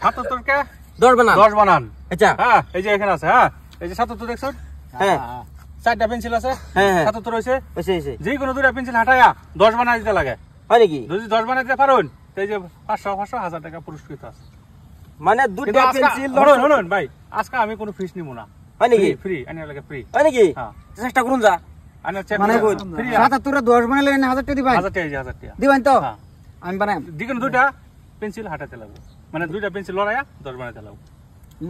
77 কে 10 বানান 10 বানান। আচ্ছা হ্যাঁ এই যে এখানে আছে। হ্যাঁ এই যে 77 দেখছো? হ্যাঁ চারটা পেন্সিল আছে। হ্যাঁ 77 হইছে। হইছে যে কোনো দুইটা পেন্সিল হাঁটায়া 10 বানাই দিতে লাগে। হয় নাকি? যদি 10 বানাই দিতে পারুন তো এই যে 500 1000 টাকা পুরস্কৃত আছে। মানে দুইটা পেন্সিল শুনুন ভাই, আজকে আমি কোনো ফিস নিব না। হয় নাকি? ফ্রি আনি লাগে ফ্রি। হয় নাকি? হ্যাঁ চেষ্টা করুন যা আনি চেক মানে ফ্রি 77 10 বানাইলে 1000 টাকা দিবেন 1000 টাকা 1000 টাকা দিবেন তো হ্যাঁ আমি বানাই দিকেন দুইটা পেন্সিল হাঁটাতে লাগবে, মানে দুইটা পেন্সিল লড়াইয়া 10 বানাইতে লাগবে।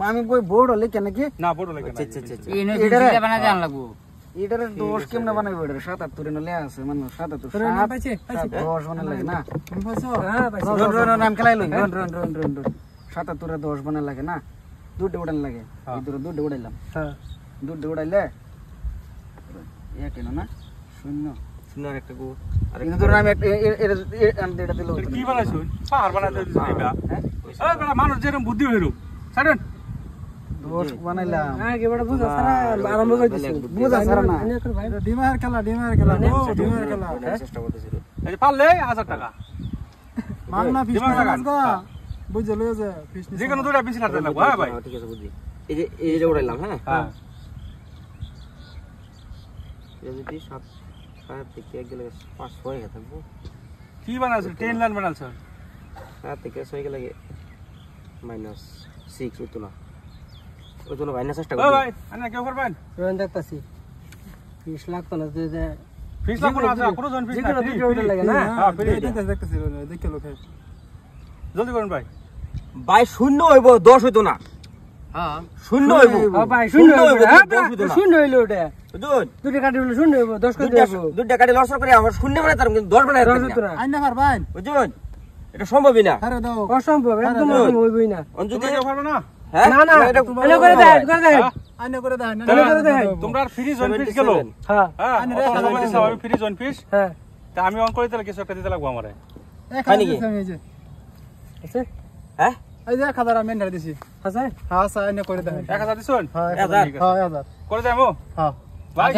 আমি কই বোর্ড হলে কেন কি না বড় লাগে না। আচ্ছা আচ্ছা আচ্ছা এটা বানাই জান লাগবো। এটার 10 কেমনে বানাইবো? এটা 77 এর নলে আছে মানে 77 10 বানাই লাগে না। হ্যাঁ পাইছি। রন নাম খেলাই লই রন 77 এর 10 বানাই লাগে না, দুটো উড়ান লাগে। এই দুটো উড়াইলাম। হ্যাঁ দুটো উড়াইলে এক কেন না শূন্য সুন্দর একটা গো কিন্তু ধরুন আমি এটা দিল কি বানাইছুন? পাহাড় বানাইতে দিছ দিবা। হ্যাঁ এই বড় মানুষ যেরকম বুদ্ধি হইরু ছাড়েন 10 বানাইলাম। হ্যাঁ কি বড় বুঝা সারা আরম্ভ করে দিছে। বুঝা সারা না ডিমার খেলা ডিমার খেলা চেষ্টা করতেছিল এই যে পারলে 1000 টাকা মাংনা ফিশ ডিমার লাগান। বুঝে লয়ে যে ফিশ যে কোনো দুইটা পেন্সিল হাঁটাতে লাগবে। হ্যাঁ ভাই ঠিক আছে বুঝলি এই যে উড়াইলাম হ্যাঁ হ্যাঁ এই যদি 7 থেকে 1 গেলে 5 হয়ে থাকবো কি বানাইছ? 10 লাইন বানাইছ। 7 থেকে 6 গেলে -6 হতো না মাইনাস চেষ্টা ও করব ভাই আনি কেউ করবেন? রোন দেখতাছি ফিশ লাগতো না যে ফিস লাগবে না, কোনো জন ফিস না। যেগুলো ভিডিও ওটা লাগে না। হ্যাঁ ফ্রি দেখতাছি দেখে লোকে জলদি করুন ভাই। ভাই শূন্য হইব 10 হইতো না হ্যাঁ শূন্য হইব ভাই শূন্য হইব। 10 হইতো না শূন্য হইলো ওটা বুঝুন দুটো কাটি হইলো শূন্য হইব 10 করে দেবো। দুইটা কাটি লস করে আমার শূন্য বানাই তার কিন্তু 10 বানাই 10 হইতো না। আইনা পারবেন বুঝুন এটা সম্ভবই না আরে দাও অসম্ভব একদম হইবই না। অঞ্জলি তোমরা কেউ পারবে না? হ্যাঁ না না এটা এনে করে দেয় আইনা করে দেন তোমরা আর ফ্রি জন ফিস গেল। হ্যাঁ হ্যাঁ আমি ফ্রি জন ফিস হ্যাঁ তা আমি অন করে দিলে কিছু একটা দিতে লাগবো আমারে। হয় নাকি? আছে হ্যাঁ এই যে 1000 আমি এন্টার দিছি। আছে হ্যাঁ স্যার এনে করে দেন 1000 দিছুন? হ্যাঁ 1000 ঠিক আছে। হ্যাঁ 1000 করে দেবো হ্যাঁ ভাই।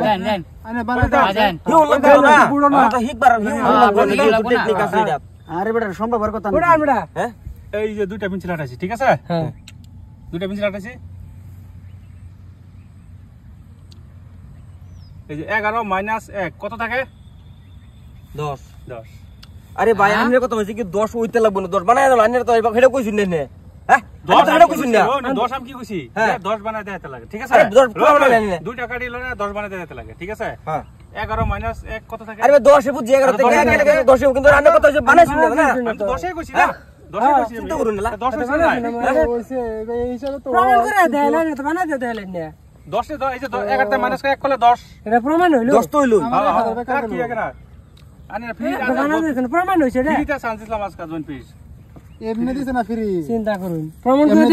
দেন দেন আইনা বানাই দেন হিউ লাগবে না পুরো তো হিকবার হিউ লাগবে টেকনিক আছে এটা আরে বেটা সম্ভব আর কথা না ওটা আমরা হ্যাঁ এই যে দুইটা পেন্সিল হাঁটাইছি, ঠিক আছে? হ্যাঁ দুইটা পেন্সিল হাঁটাইছি। এই যে 11 - 1 কত থাকে? 10 10। আরে ভাই আইনের কথা হইছে কি 10 হইতে লাগবে না 10 বানাই দাও আইনের তো এটা কইছিন না হ্যাঁ 10 এটা কইছিন না 10 আমি কি কইছি? হ্যাঁ। 10 বানাই দেখাতে লাগে, ঠিক আছে? আরে 10 পুরো বানাই না দুইটা কাটি লরে 10 বানাই দেখাতে লাগে, ঠিক আছে? হ্যাঁ 11 - 1 কত থাকে? আরে ভাই 10 এ বুঝি 11 থেকে 1 গেলে 10 কিন্তু আইনের কথা হইছে বানাইছিন না আমি তো 10 কইছি না। 10 কইছি। চিন্তা করুন না 10 কইছি না। ওইছে এই হিসাবে তো প্রমাণ করে দেয় না তো বানাতে দেয় না 10 এ এই যে 11 - 1 করলে 10। এটা প্রমাণ হইলো 10 তো হইলো হ্যাঁ কি আগে না আনে ফ্রি বানাতে প্রমাণ হইছে রে ফ্রিটা চান্স দিলাম আজকে জন পিস। এমনি দিছে না ফ্রি চিন্তা করুন প্রমাণ করে